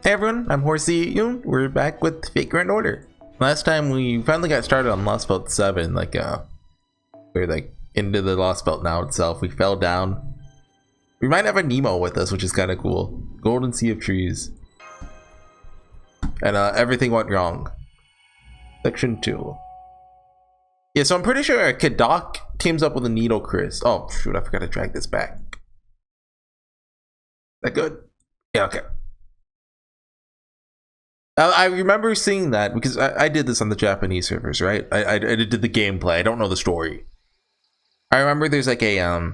Hey everyone, I'm HorseyEatYou. We're back with Fate Grand Order. Last time we finally got started on Lost Belt 7, we're like into the Lost Belt now itself. We fell down. We might have a Nemo with us, which is kind of cool. Golden Sea of Trees. And everything went wrong. Section 2. Yeah, so I'm pretty sure Kadok teams up with a Needle Chris. Oh shoot, I forgot to drag this back. That good? Yeah, okay. I remember seeing that because I did this on the Japanese servers, right? I did the gameplay. I don't know the story. I remember there's like a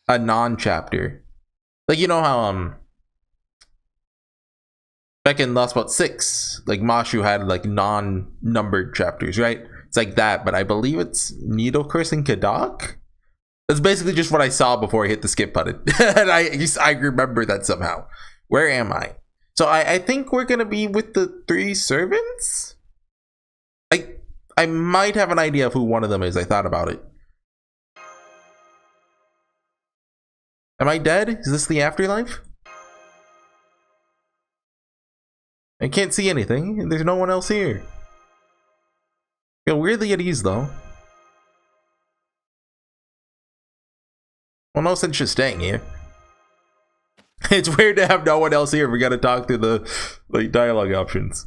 non-chapter, like you know how back in Lost Belt 6, like Mashu had like non-numbered chapters, right? It's like that, but I believe it's Needle Curse and Kadok. That's basically just what I saw before I hit the skip button, and I remember that somehow. Where am I? So I think we're gonna be with the 3 servants. I might have an idea of who one of them is. I thought about it. Am I dead? Is this the afterlife? I can't see anything. There's no one else here. Feel weirdly at ease though. Well, no sense just staying here. It's weird to have no one else here. We gotta talk through the like dialogue options.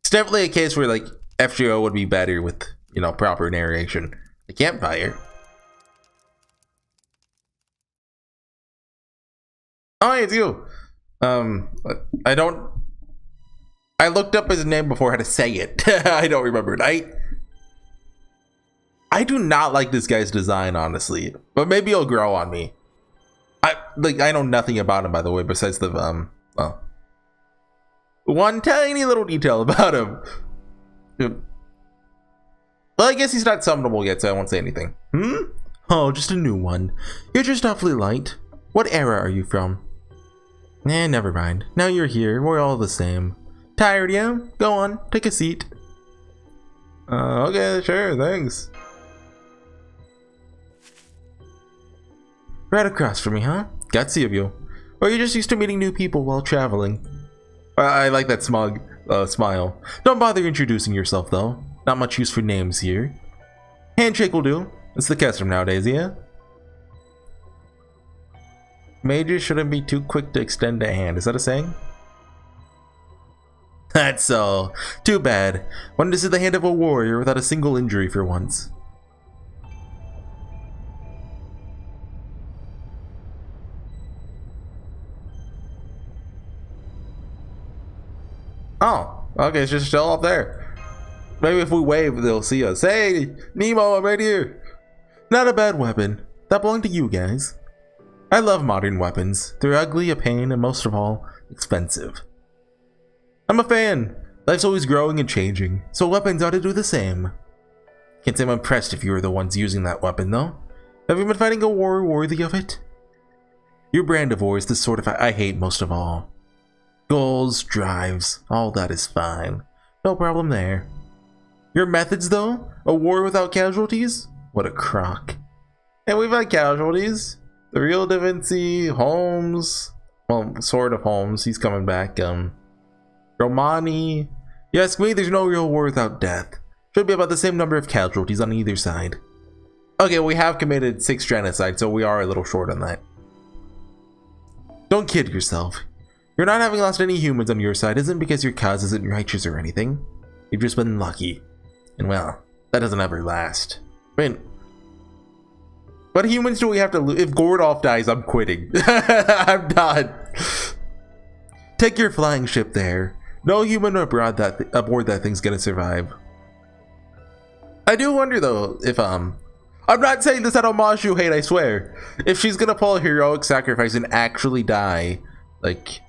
It's definitely a case where like FGO would be better with, you know, proper narration. The campfire. Oh, it's you. I looked up his name before how to say it. I don't remember it. I do not like this guy's design, honestly, but maybe he'll grow on me. I know nothing about him, by the way, besides the one tiny little detail about him. Well, I guess he's not summonable yet, so I won't say anything. Oh, just a new one. You're just awfully light. What era are you from? Never mind. Now you're here, we're all the same. Tired, yeah? Go on, take a seat. Okay, sure, thanks. Right across from me, huh? Gutsy of you. Or you're just used to meeting new people while traveling. I like that smug smile. Don't bother introducing yourself, though. Not much use for names here. Handshake will do. It's the custom nowadays, yeah? Mages shouldn't be too quick to extend a hand. Is that a saying? That's so. Too bad. Wanted to see the hand of a warrior without a single injury for once. Oh, okay, it's just still up there. Maybe if we wave, they'll see us. Hey, Nemo, I'm right here. Not a bad weapon. That belonged to you guys. I love modern weapons. They're ugly, a pain, and most of all, expensive. I'm a fan. Life's always growing and changing, so weapons ought to do the same. Can't say I'm impressed if you were the ones using that weapon, though. Have you been fighting a war worthy of it? Your brand of war is the sort of I hate most of all. Goals, drives, all that is fine. No problem there. Your methods, though? A war without casualties? What a crock. And we've had casualties. The real Da Vinci, Holmes, well, sort of Holmes, he's coming back. Romani. You ask me, there's no real war without death. Should be about the same number of casualties on either side. Okay, we have committed 6 genocides, so we are a little short on that. Don't kid yourself. You're not having lost any humans on your side isn't because your cause isn't righteous or anything. You've just been lucky. And well, that doesn't ever last. I mean, what humans do we have to lose? If Gordolf dies, I'm quitting. I'm done. Take your flying ship there. No human aboard that thing's gonna survive. I do wonder though if I'm not saying this out of Mashu hate, I swear. If she's gonna pull a heroic sacrifice and actually die, like,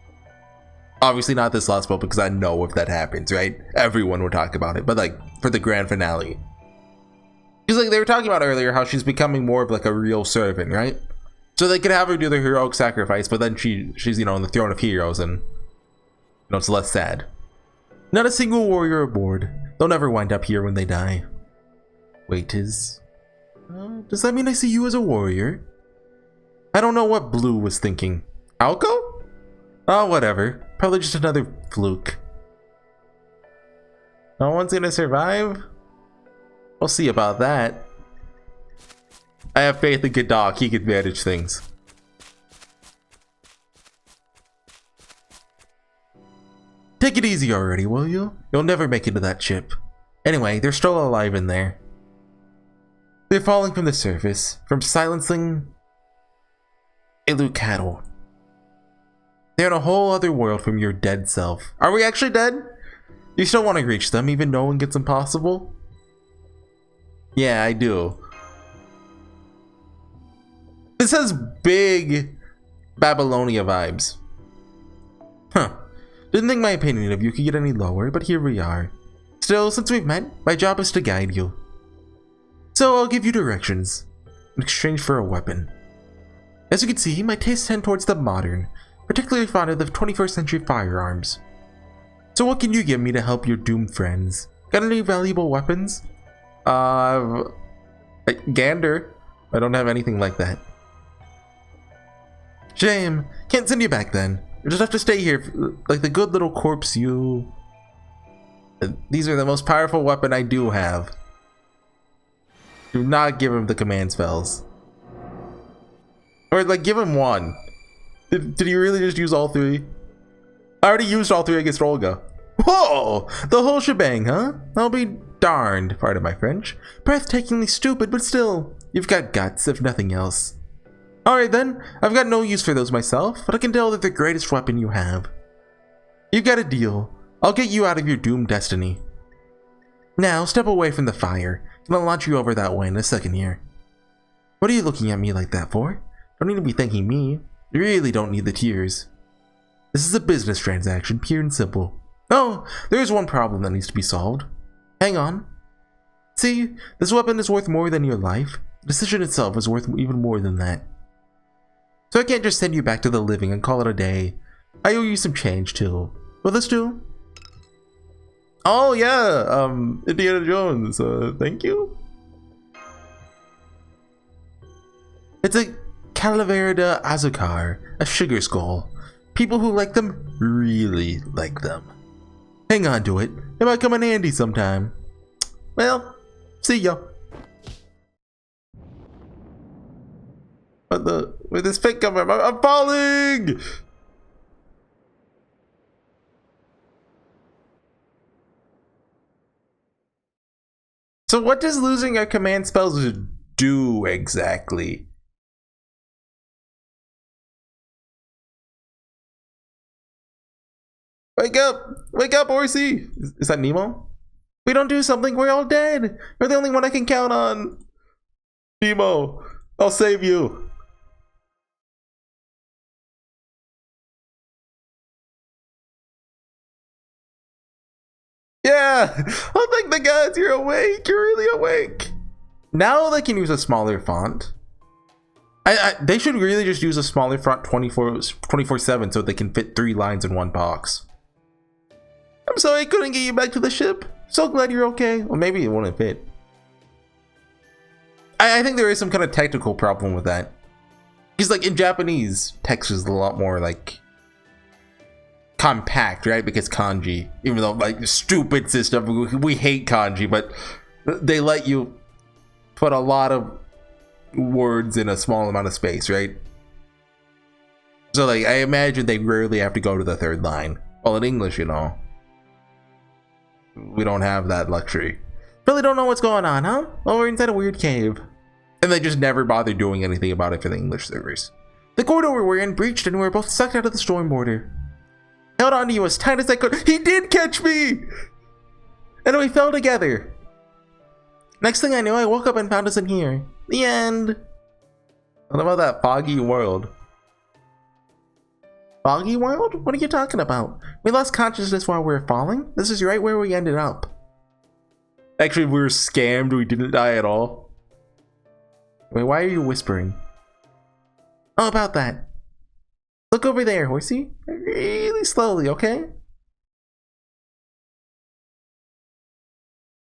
obviously not this Lost Belt because I know if that happens, right? Everyone would talk about it, but like for the grand finale. Because like they were talking about earlier how she's becoming more of like a real servant, right? So they could have her do the heroic sacrifice, but then she's, you know, on the throne of heroes and, you know, it's less sad. Not a single warrior aboard. They'll never wind up here when they die. Wait, does that mean I see you as a warrior? I don't know what Blue was thinking. Alco? Oh, whatever. Probably just another fluke. No one's gonna survive? We'll see about that. I have faith in Godok, he can manage things. Take it easy already, will you? You'll never make it to that ship. Anyway, they're still alive in there. They're falling from the surface, from silencing Ilu cattle. They're in a whole other world from your dead self. Are we actually dead? You still want to reach them, even knowing it's impossible? Yeah, I do. This has big Babylonia vibes. Huh. Didn't think my opinion of you could get any lower, but here we are. Still, since we've met, my job is to guide you. So I'll give you directions, in exchange for a weapon. As you can see, my tastes tend towards the modern, particularly fond of the 21st century firearms. So what can you give me to help your doomed friends? Got any valuable weapons? Gander. I don't have anything like that. Shame. Can't send you back then. You just have to stay here like the good little corpse you... These are the most powerful weapon I do have. Do not give him the command spells. Or like give him one. Did he really just use all three? I already used all three against Olga. Whoa! The whole shebang, huh? I'll be darned, pardon my French. Breathtakingly stupid, but still, you've got guts, if nothing else. Alright then, I've got no use for those myself, but I can tell they're the greatest weapon you have. You've got a deal. I'll get you out of your doomed destiny. Now, step away from the fire, and I'll launch you over that way in a second here. What are you looking at me like that for? Don't need to be thanking me. You really don't need the tears. This is a business transaction, pure and simple. Oh, there is one problem that needs to be solved. Hang on. See, this weapon is worth more than your life. The decision itself is worth even more than that. So I can't just send you back to the living and call it a day. I owe you some change too. Will this do? Oh yeah, Indiana Jones, thank you. It's a Calavera de Azucar, a sugar skull. People who like them really like them. Hang on to it, it might come in handy sometime. Well, see ya. With this fake cover, I'm falling! So what does losing our command spells do exactly? Wake up, Horsey! Is that Nemo? We don't do something, we're all dead! You're the only one I can count on! Nemo, I'll save you! Yeah! Oh, thank the gods, you're awake! You're really awake! Now they can use a smaller font. They should really just use a smaller font 24/7 so they can fit 3 lines in one box. I'm sorry I couldn't get you back to the ship. So glad you're okay. Well, maybe it wouldn't fit. I think there is some kind of technical problem with that. Because like in Japanese, text is a lot more like compact, right? Because kanji, even though like stupid system, we hate kanji, but they let you put a lot of words in a small amount of space, right? So like I imagine they rarely have to go to the 3rd line. Well, in English, you know, we don't have that luxury. Really don't know what's going on, huh? Well, we're inside a weird cave. And they just never bother doing anything about it for the English servers. The corridor we're in breached and we were both sucked out of the storm border. Held on to you as tight as I could. He did catch me! And we fell together. Next thing I knew, I woke up and found us in here. The end. What about that foggy world? Foggy world? What are you talking about? We lost consciousness while we were falling. This is right where we ended up. Actually, we were scammed. We didn't die at all. Wait, why are you whispering? Oh, about that. Look over there, Horsey. Really slowly, okay?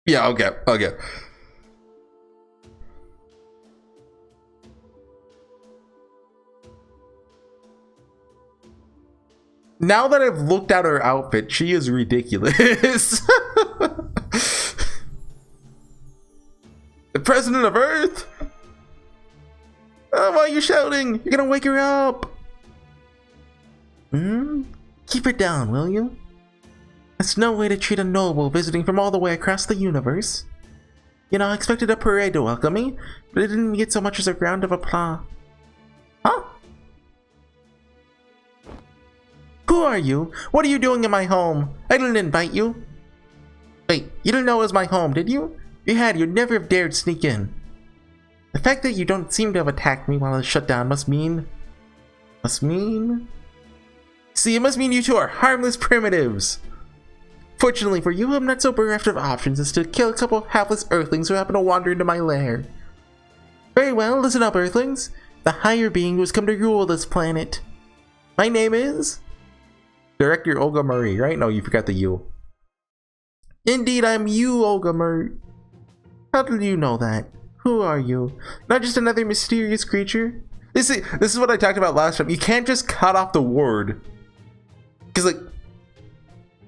Yeah, okay. Now that I've looked at her outfit, she is ridiculous. The president of Earth? Oh, why are you shouting? You're gonna wake her up. Keep it down, will you? That's no way to treat a noble visiting from all the way across the universe. You know, I expected a parade to welcome me, but it didn't get so much as a round of applause. Huh? Who are you? What are you doing in my home? I didn't invite you. Wait, you didn't know it was my home, did you? If you had, you'd never have dared sneak in. The fact that you don't seem to have attacked me while I was shut down must mean... See, it must mean you two are harmless primitives. Fortunately for you, I'm not so bereft of options as to kill a couple of hapless earthlings who happen to wander into my lair. Very well, listen up, earthlings. The higher being who has come to rule this planet. My name is... Director Olga Marie, right? No, you forgot the U. Indeed, I'm U-Olga Marie. How did you know that? Who are you? Not just another mysterious creature? This is what I talked about last time. You can't just cut off the word. Because, like,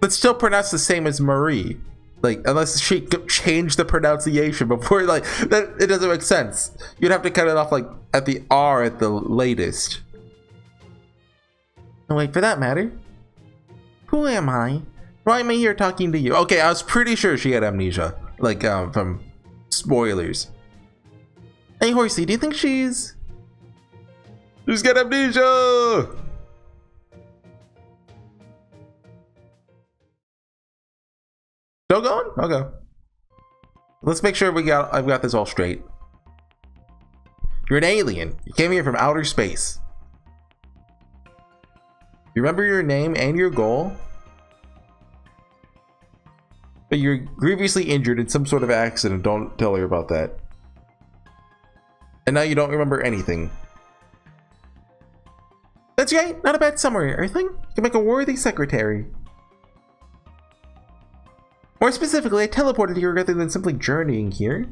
it's still pronounced the same as Marie. Like, unless she changed the pronunciation before, like, that it doesn't make sense. You'd have to cut it off, like, at the R at the latest. Oh, wait, for that matter. Who am I? Why am I here talking to you? Okay, I was pretty sure she had amnesia. Like, from spoilers. Hey, Horsey, do you think she's got amnesia? Still going? Okay. Let's make sure I've got this all straight. You're an alien. You came here from outer space. You remember your name and your goal? But you're grievously injured in some sort of accident. Don't tell her about that. And now you don't remember anything. That's right. Not a bad summary, Earthling. You can make a worthy secretary. More specifically, I teleported here rather than simply journeying here.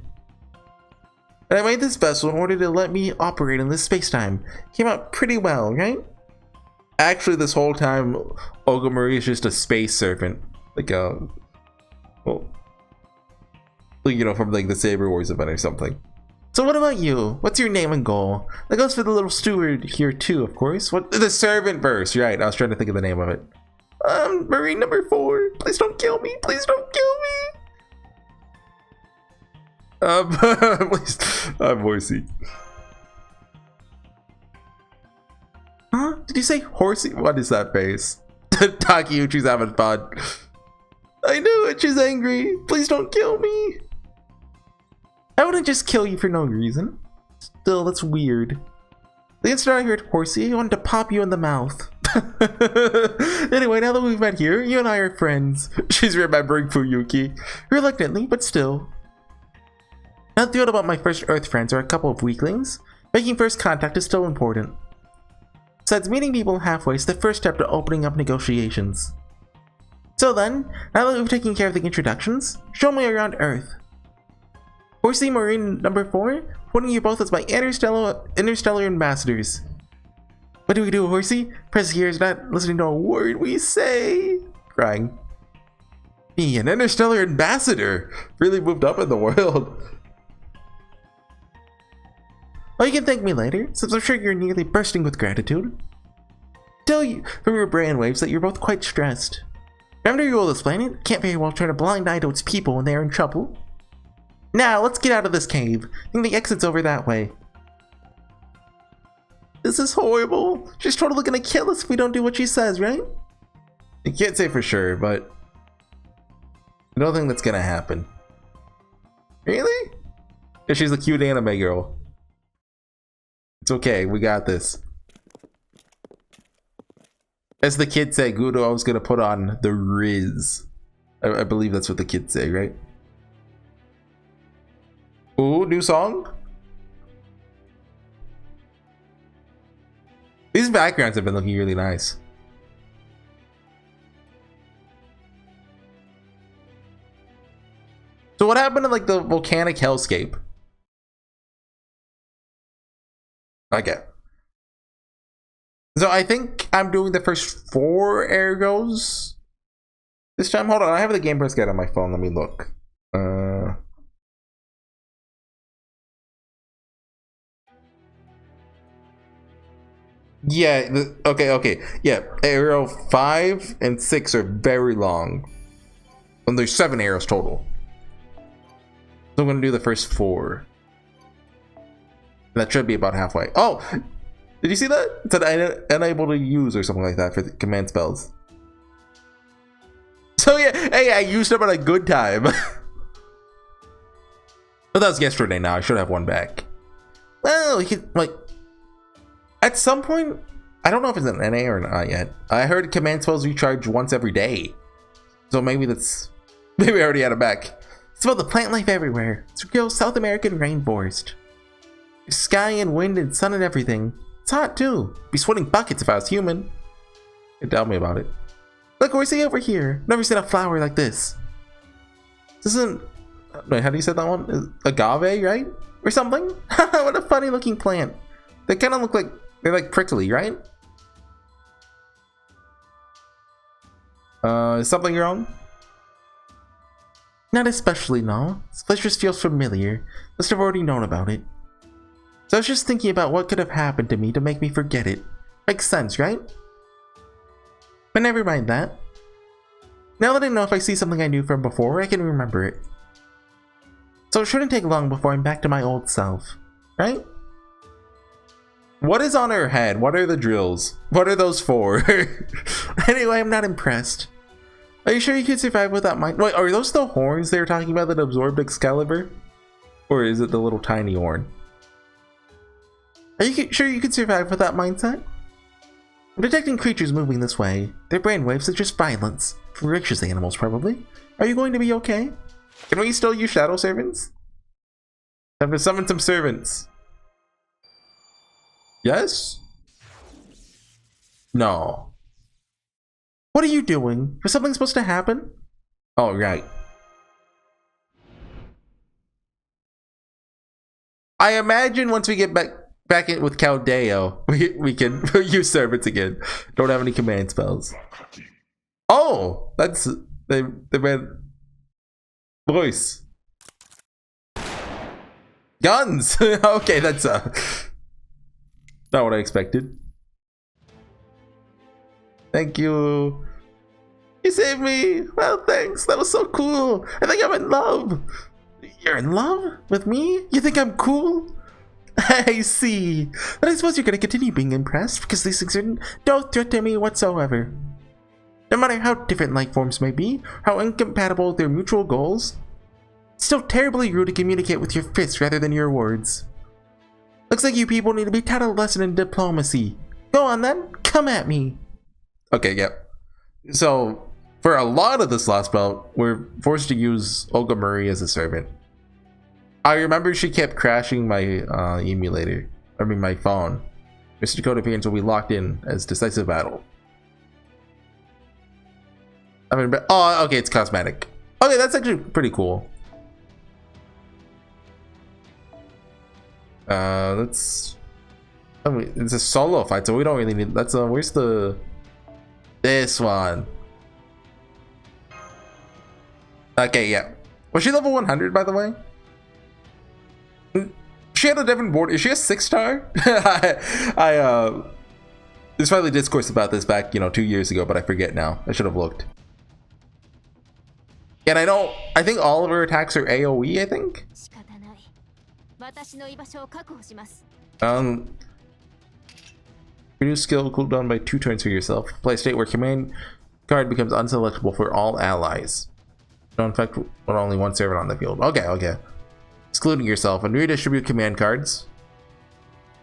And I made this vessel in order to let me operate in this space-time. Came out pretty well, right? Actually, this whole time, Olga Marie is just a space servant. Like, well, you know, from like the Saber Wars event or something. So what about you? What's your name and goal? That goes for the little steward here too, of course. What? The servant verse, right? I was trying to think of the name of it. Marine number 4. Please don't kill me. Please don't kill me. Please, I'm Horsey. Huh? Did you say Horsey? What is that face? Takeuchi's having fun. I knew it. She's angry. Please don't kill me. I wouldn't just kill you for no reason. Still, that's weird. The instant I heard Horsey, I wanted to pop you in the mouth. Anyway, now that we've met here, you and I are friends. She's remembering Fuyuki. Reluctantly, but still. Not thrilled about my first Earth friends are a couple of weaklings. Making first contact is still important. Besides, meeting people halfway is the first step to opening up negotiations. So then, now that we've taken care of the introductions, show me around Earth. Horsey Marine number 4, putting you both as my interstellar ambassadors. What do we do, Horsey? Press here is not listening to a word we say. Crying. Me, an interstellar ambassador. Really moved up in the world. Well, you can thank me later, since I'm sure you're nearly bursting with gratitude. Tell you from your brainwaves that you're both quite stressed. Remember you rule this planet? Can't very well turn a blind eye to its people when they're in trouble. Now, let's get out of this cave. I think the exit's over that way. This is horrible. She's totally gonna kill us if we don't do what she says, right? You can't say for sure, but I don't think that's gonna happen. Really? Yeah, she's a cute anime girl. It's okay, we got this. As the kids say, Gudo was gonna put on the Riz. I believe that's what the kids say, right? Ooh, new song? These backgrounds have been looking really nice. So what happened to like the volcanic hellscape? Okay. So I think I'm doing the first 4 ergos this time. Hold on, I have the Game Press guide on my phone. Let me look. Yeah, okay. Yeah, arrow 5 and 6 are very long. And there's 7 arrows total. So I'm gonna do the first 4. That should be about halfway. Oh! Did you see that? It said unable to use or something like that for the command spells. So yeah, hey, I used them at a good time. But that was yesterday now. I should have one back. Well, you can, like, at some point, I don't know if it's an NA or not yet. I heard command spells recharge once every day. So maybe maybe I already had it back. It's about the plant life everywhere. It's a real South American rainforest. There's sky and wind and sun and everything. It's hot too. Be sweating buckets if I was human. Tell me about it. Look, Horsey over here. Never seen a flower like this. This isn't... Wait, how do you say that one? Agave, right? Or something? What a funny looking plant. They kind of look like... They're like prickly, right? Is something wrong? Not especially, no. This place just feels familiar. Must have already known about it. So I was just thinking about what could have happened to me to make me forget it. Makes sense, right? But never mind that. Now that I know if I see something I knew from before, I can remember it. So it shouldn't take long before I'm back to my old self, right? What is on her head? What are the drills? What are those for? Anyway, I'm not impressed. Are you sure you could survive without mine? Wait, are those the horns they were talking about that absorbed Excalibur? Or is it the little tiny horn? Are you sure you could survive with that mindset? I'm detecting creatures moving this way. Their brainwaves are just violence. Ferocious animals, probably. Are you going to be okay? Can we still use shadow servants? Time to summon some servants. Yes? No. What are you doing? Was something supposed to happen? Oh, right. I imagine once we get back in with Caldeo, we can use servants again. Don't have any command spells. Oh, that's the red voice. Guns. Okay, that's not what I expected. Thank you. You saved me. Well, thanks. That was so cool. I think I'm in love. You're in love with me? You think I'm cool? I see. But I suppose you're gonna continue being impressed because these things are no threat to me whatsoever. No matter how different life forms may be, how incompatible with their mutual goals, it's still terribly rude to communicate with your fists rather than your words. Looks like you people need to be taught a lesson in diplomacy. Go on then, come at me. Okay, yep. So, for a lot of this last belt, we're forced to use Olga Marie as a servant. I remember she kept crashing my emulator. I mean my phone. Mr. Dakota appearance will be locked in as decisive battle. I mean, oh, okay, it's cosmetic. Okay, that's actually pretty cool. Let's... I mean, it's a solo fight, so we don't really need... That's where's the... This one. Okay, yeah. Was she level 100, by the way? She had a different board. Is she a 6-star? There's probably discourse about this back, 2 years ago, but I forget now. I should have looked. And I think all of her attacks are AoE, I think? Reduce skill cooldown by 2 turns for yourself. Play a state where command card becomes unselectable for all allies. No, in fact, with only one servant on the field. Okay. Excluding yourself and redistribute command cards.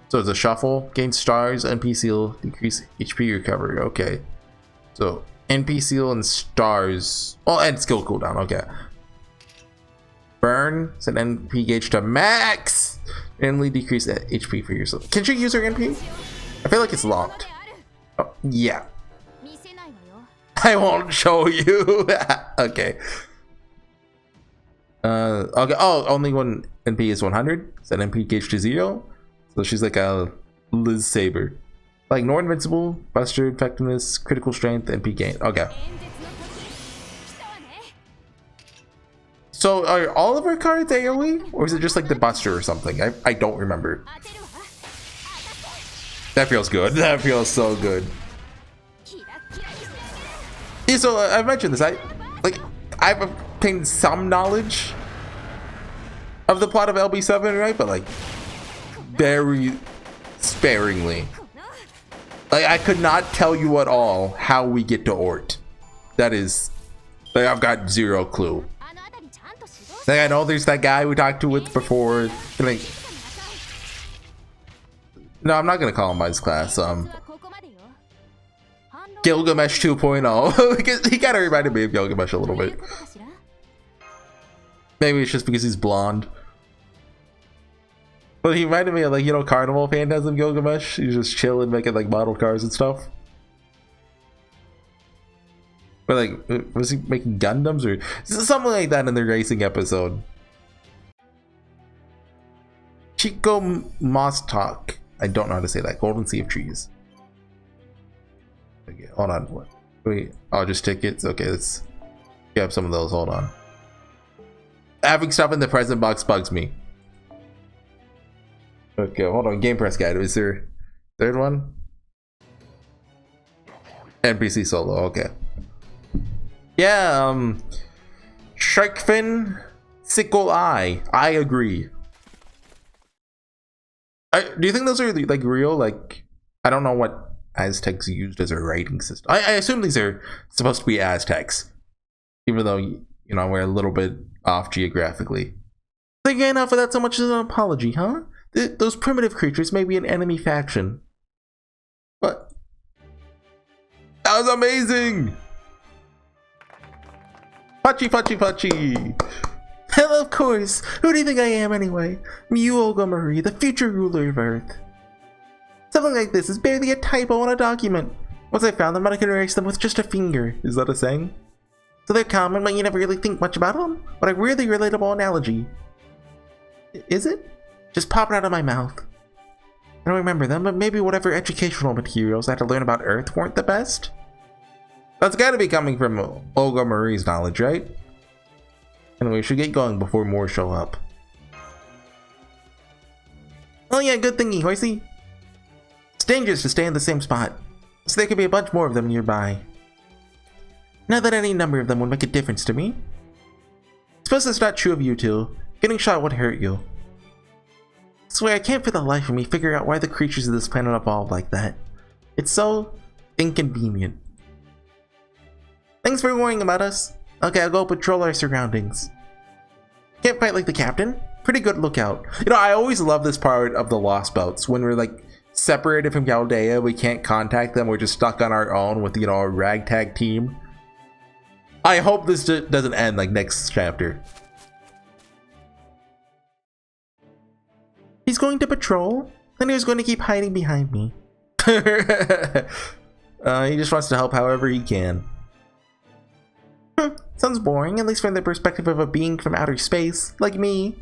So it's a shuffle, gain stars, NP seal, decrease HP recovery. Okay. So NP seal and stars. Oh, and skill cooldown. Okay. Burn, set NP gauge to max. Randomly decrease HP for yourself. Can she use her NP? I feel like it's locked. Oh, yeah. I won't show you. Okay. Okay. Oh, only one NP is 100. Set NP gauge to 0. So she's like a Liz Saber. Like Nor Invincible, Buster, Effectiveness, Critical Strength, and P gain. Okay. So are all of our cards AoE? Or is it just like the Buster or something? I don't remember. That feels good. That feels so good. Yeah, so I mentioned this. I've obtained some knowledge of the plot of LB7, right? But like very sparingly. Like I could not tell you at all how we get to Ort. That is, like I've got zero clue. Like I know there's that guy we talked to with before. Like, no, I'm not gonna call him by his class. Gilgamesh 2.0. Because he kind of reminded me of Gilgamesh a little bit. Maybe it's just because he's blonde. But he reminded me of, like, you know, Carnival Phantasm Gilgamesh. He's just chilling, making like model cars and stuff. But like, was he making Gundams or something like that in the racing episode? Chico Mostalk. I don't know how to say that. Golden Sea of Trees. Okay, hold on. What? Wait. Oh, just tickets. Okay, let's grab some of those. Hold on. Having stuff in the present box bugs me. Okay, hold on. Game Press Guide. Is there a third one? NPC solo. Okay. Yeah. Sharkfin, Sickle Eye. I agree. Do you think those are like real? Like, I don't know what Aztecs used as a writing system. I assume these are supposed to be Aztecs, even though, you know, we're a little bit off geographically. They gain off of that so much as an apology, huh? Those primitive creatures may be an enemy faction. But that was amazing! Pachi, Pachi, Pachi! Hell, of course! Who do you think I am anyway? U-Olga Marie, the future ruler of Earth. Something like this is barely a typo on a document. Once I found them, I could erase them with just a finger. Is that a saying? So they're common, but you never really think much about them? But a really relatable analogy. Is it? Just pop it out of my mouth. I don't remember them, but maybe whatever educational materials I had to learn about Earth weren't the best? That's gotta be coming from Olga Marie's knowledge, right? Anyway, we should get going before more show up. Oh yeah, good thinking, Horsey. It's dangerous to stay in the same spot, so there could be a bunch more of them nearby. Not that any number of them would make a difference to me. Suppose that's not true of you two. Getting shot would hurt you. I swear I can't for the life of me figure out why the creatures of this planet evolved like that. It's so inconvenient. Thanks for worrying about us. Okay, I'll go patrol our surroundings. Can't fight like the captain. Pretty good lookout. You know, I always love this part of the Lost Boats. When we're like separated from Galdea, we can't contact them. We're just stuck on our own with, you know, a ragtag team. I hope this doesn't end like next chapter. He's going to patrol, and he's going to keep hiding behind me. He just wants to help however he can. Sounds boring, at least from the perspective of a being from outer space, like me.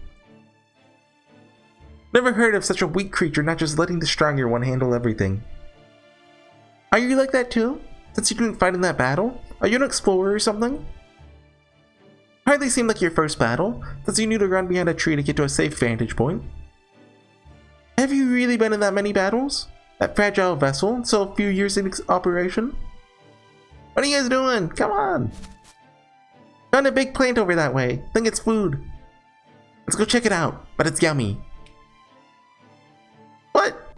Never heard of such a weak creature not just letting the stronger one handle everything. Are you like that too? Since you didn't fight in that battle? Are you an explorer or something? Hardly seemed like your first battle, since you knew to run behind a tree to get to a safe vantage point. Have you really been in that many battles? That fragile vessel, so a few years in operation? What are you guys doing? Come on! Found a big plant over that way. Think it's food. Let's go check it out, but it's yummy. What?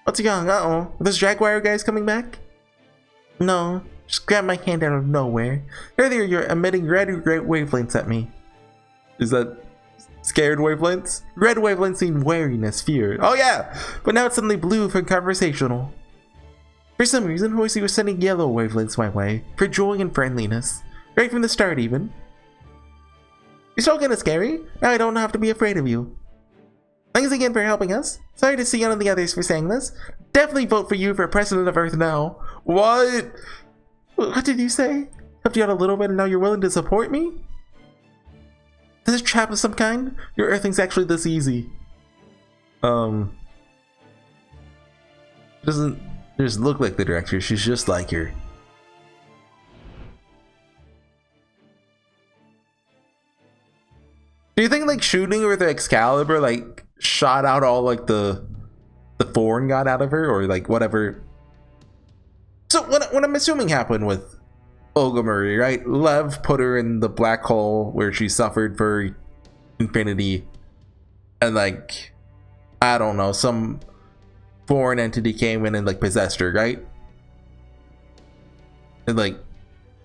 What's wrong? Uh-oh. Are those Jaguar guys coming back? No, just grabbed my hand out of nowhere. Earlier you're emitting red wavelengths at me. Is that scared wavelengths? Red wavelengths mean wariness, fear. Oh yeah! But now it's suddenly blue for conversational. For some reason, Horsey was sending yellow wavelengths my way, for joy and friendliness. Right from the start, even. You're still kinda scary. Now I don't have to be afraid of you. Thanks again for helping us. Sorry to see none of the others for saying this. Definitely vote for you for President of Earth now. What? What did you say? Helped you out a little bit and now you're willing to support me? Is this a trap of some kind? Your earthing's actually this easy. Doesn't just look like the director, she's just like her. Do you think like shooting her with the Excalibur like shot out all like the foreign god out of her, or like whatever? So what I'm assuming happened with Olga Marie, right? Lev put her in the black hole where she suffered for infinity, and like I don't know, some foreign entity came in and like possessed her, right? And like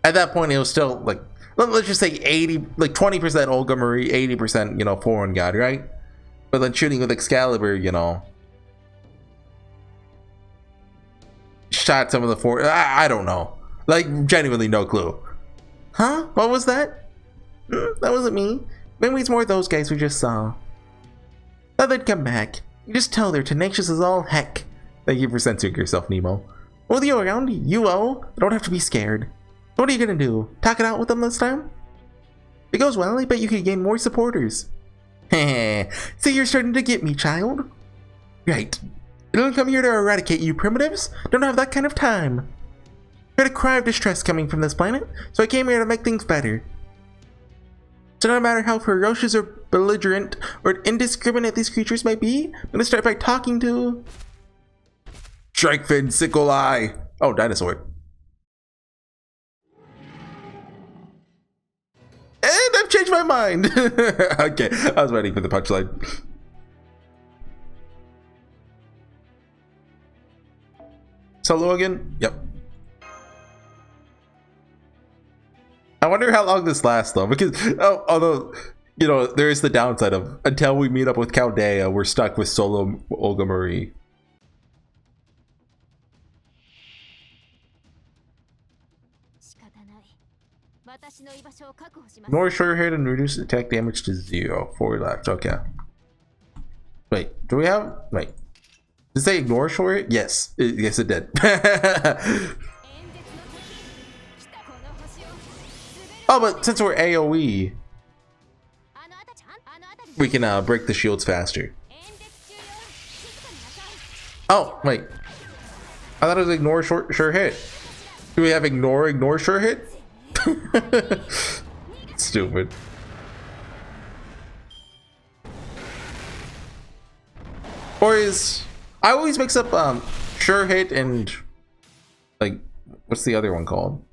at that point it was still like, let's just say 80, like 20% Olga Marie, 80%, you know, foreign god, right? But then shooting with Excalibur, you know, shot some of the foreign, I don't know, like genuinely no clue. Huh? What was that? That wasn't me. Maybe it's more of those guys we just saw. Thought they'd come back. You just tell they're tenacious as all heck. Thank you for censoring yourself, Nemo. With you around, U-O, don't have to be scared. What are you gonna do? Talk it out with them this time? If it goes well, I bet you could gain more supporters. Heh, see, you're starting to get me, child. Right. You don't come here to eradicate you primitives. Don't have that kind of time. I heard a cry of distress coming from this planet, so I came here to make things better. So no matter how ferocious or belligerent or indiscriminate these creatures may be, I'm gonna start by talking to... Shrikefin, Sickle Eye. Oh, dinosaur. And I've changed my mind. Okay, I was waiting for the punchline. Solo again? Yep. I wonder how long this lasts though, because although, you know, there is the downside of until we meet up with Chaldea, we're stuck with solo Olga Marie. Ignore sure hit and reduce attack damage to 0. 4 left. Okay. Wait, do we have? Wait. Did it say ignore sure hit? Yes. Yes, it did. Oh, but since we're AoE, we can break the shields faster. Oh, wait. I thought it was ignore sure hit. Do we have ignore sure hit? Stupid. Or is... I always mix up sure hit and like, what's the other one called?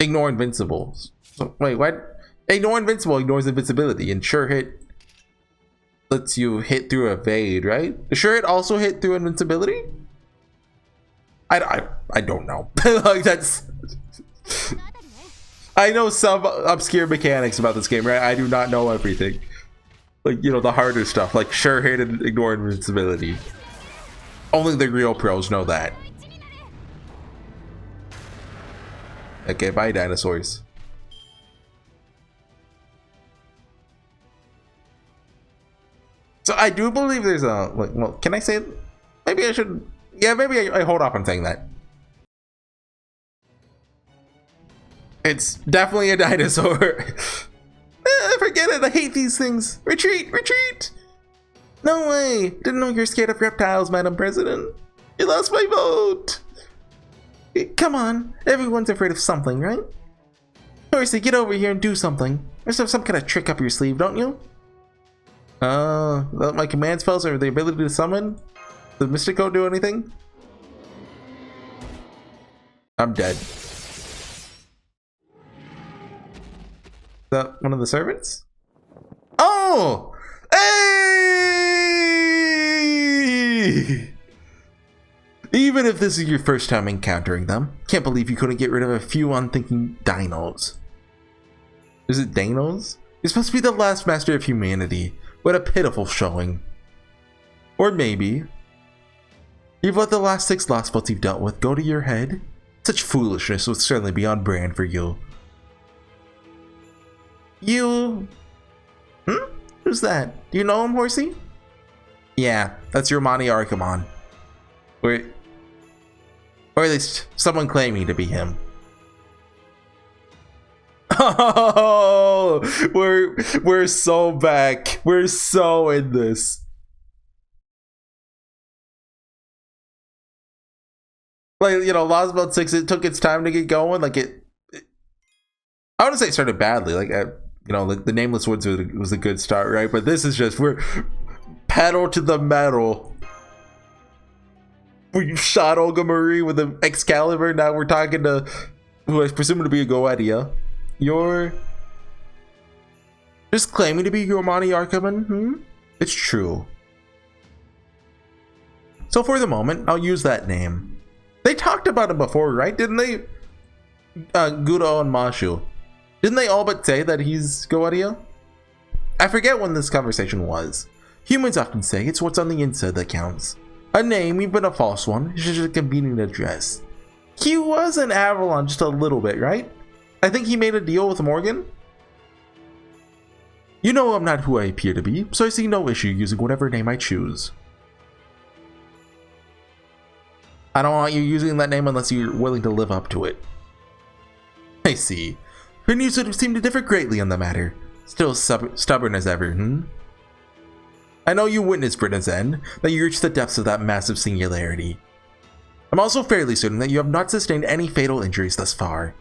Ignore invincibles. So, wait, what? Ignore invincible ignores invincibility, and sure hit lets you hit through evade, right? Does sure hit also hit through invincibility? I don't know. Like that's... I know some obscure mechanics about this game, right? I do not know everything. Like, you know, the harder stuff, like sure hit and ignore invincibility. Only the real pros know that. Okay, bye dinosaurs. So I do believe there's a, like, well, can I say it? Maybe I should, yeah, maybe I hold off on saying that. It's definitely a dinosaur. Forget it, I hate these things. Retreat, retreat. No way, didn't know you're scared of reptiles, Madam President. You lost my vote. Come on, everyone's afraid of something, right? Horsey, get over here and do something. There's some kind of trick up your sleeve, don't you? My command spells or the ability to summon? Does Mystico do anything? I'm dead. Is that one of the servants? Oh! Hey! Even if this is your first time encountering them, can't believe you couldn't get rid of a few unthinking dinos. Is it Danos? You're supposed to be the last master of humanity. What a pitiful showing. Or maybe you've let the last 6 lost spots you've dealt with go to your head? Such foolishness would certainly be on brand for you. You... Who's that? Do you know him, Horsey? Yeah, that's your Monty Archimon. Or at least someone claiming to be him. Oh, we're so back. We're so in this. Like, you know, Lost Belt 6, it took its time to get going. Like, I wouldn't say it started badly. Like, you know, the Nameless Woods was a good start, right? But this is just, we're pedal to the metal. We shot Olga Marie with an Excalibur. Now we're talking to who I presume to be a Goetia. You're just claiming to be Romani Archiman? It's true. So for the moment, I'll use that name. They talked about him before, right? Didn't they? Gudo and Mashu. Didn't they all but say that he's Goetia? I forget when this conversation was. Humans often say it's what's on the inside that counts. A name, even a false one, is just a convenient address. He was in Avalon just a little bit, right? I think he made a deal with Morgan. You know I'm not who I appear to be, so I see no issue using whatever name I choose. I don't want you using that name unless you're willing to live up to it. I see. Your news would seem to differ greatly on the matter. Still stubborn as ever, I know you witnessed Britain's end, that you reached the depths of that massive singularity. I'm also fairly certain that you have not sustained any fatal injuries thus far.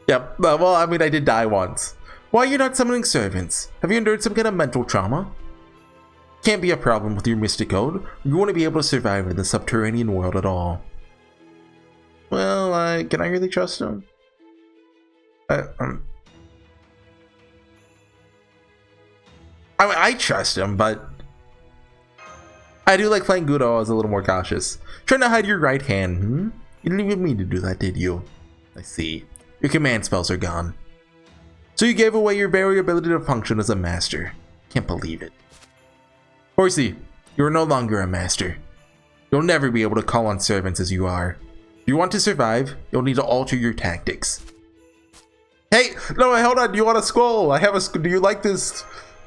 Yep, well, I mean, I did die once. Why are you not summoning servants? Have you endured some kind of mental trauma? Can't be a problem with your mystic code. You won't be able to survive in the subterranean world at all. Well, can I really trust him? I mean, I trust him, but I do like playing Gudo as a little more cautious. Trying to hide your right hand, You didn't even mean to do that, did you? I see. Your command spells are gone. So you gave away your very ability to function as a master. Can't believe it. Horsey, you are no longer a master. You'll never be able to call on servants as you are. If you want to survive, you'll need to alter your tactics. Hey, no, hold on. Do you want a scroll? Do you like this?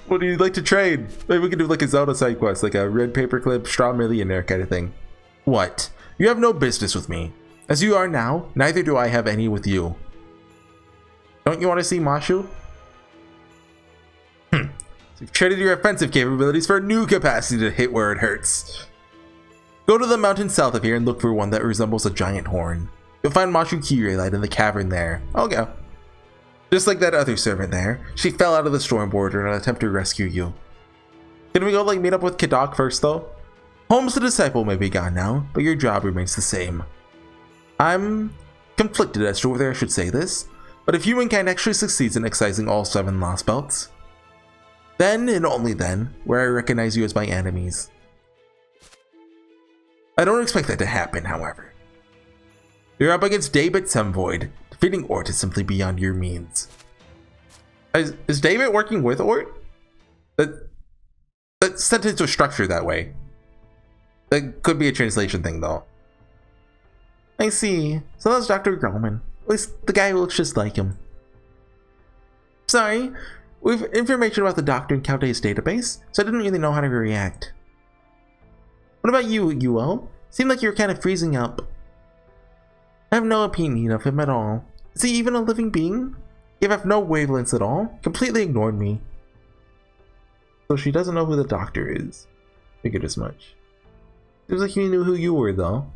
What do you like to trade? Maybe we can do like a Zelda side quest, like a red paperclip, straw millionaire kind of thing. What? You have no business with me. As you are now, neither do I have any with you. Don't you want to see Mashu? So you've traded your offensive capabilities for a new capacity to hit where it hurts. Go to the mountain south of here and look for one that resembles a giant horn. You'll find Mashu Kirei in the cavern there. Okay. Just like that other servant there, she fell out of the storm border in an attempt to rescue you. Can we go meet up with Kadok first though? Holmes the Disciple may be gone now, but your job remains the same. I'm conflicted as to whether I should say this, but if humankind actually succeeds in excising all 7 Lost Belts, then and only then will I recognize you as my enemies. I don't expect that to happen, however. You're up against David Semvoid. Defeating Ort is simply beyond your means. Is David working with Ort? That sentence was structured that way. That could be a translation thing though. I see. So that's Dr. Grumman. At least the guy who looks just like him. Sorry, we've information about the doctor in Calde's database, so I didn't really know how to react. What about you, U-Olga? Seemed like you were kind of freezing up. I have no opinion of him at all. Is he even a living being? You have no wavelengths at all. Completely ignored me. So she doesn't know who the doctor is. Figured as much. Seems like he knew who you were, though.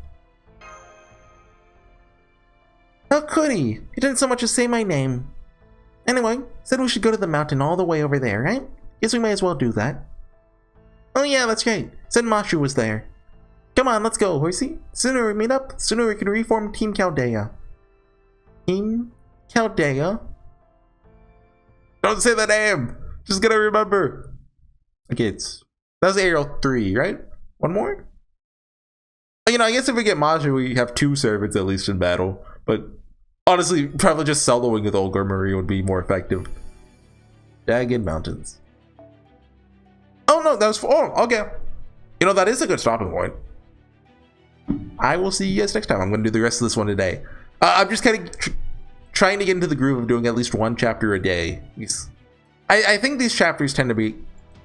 How could he? He didn't so much as say my name. Anyway, said we should go to the mountain all the way over there, right? Guess we may as well do that. Oh yeah, that's right. Said Mashu was there. Come on, let's go, Horsey. Sooner we meet up, sooner we can reform Team Chaldea. Team Chaldea? Don't say the name! Just gotta remember. Okay, that was Ariel 3, right? One more? You know, I guess if we get Mashu, we have 2 servants at least in battle. But honestly, probably just soloing with Olga Marie would be more effective. Jagged Mountains. Oh no, that was okay. You know, that is a good stopping point. I will see you guys next time. I'm going to do the rest of this one today. I'm just kind of trying to get into the groove of doing at least 1 chapter a day. I think these chapters tend to be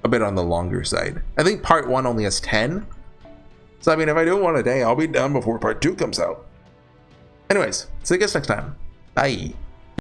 a bit on the longer side. I think part 1 only has 10. So I mean, if I do 1 a day, I'll be done before part 2 comes out. Anyways, see you guys next time. Bye.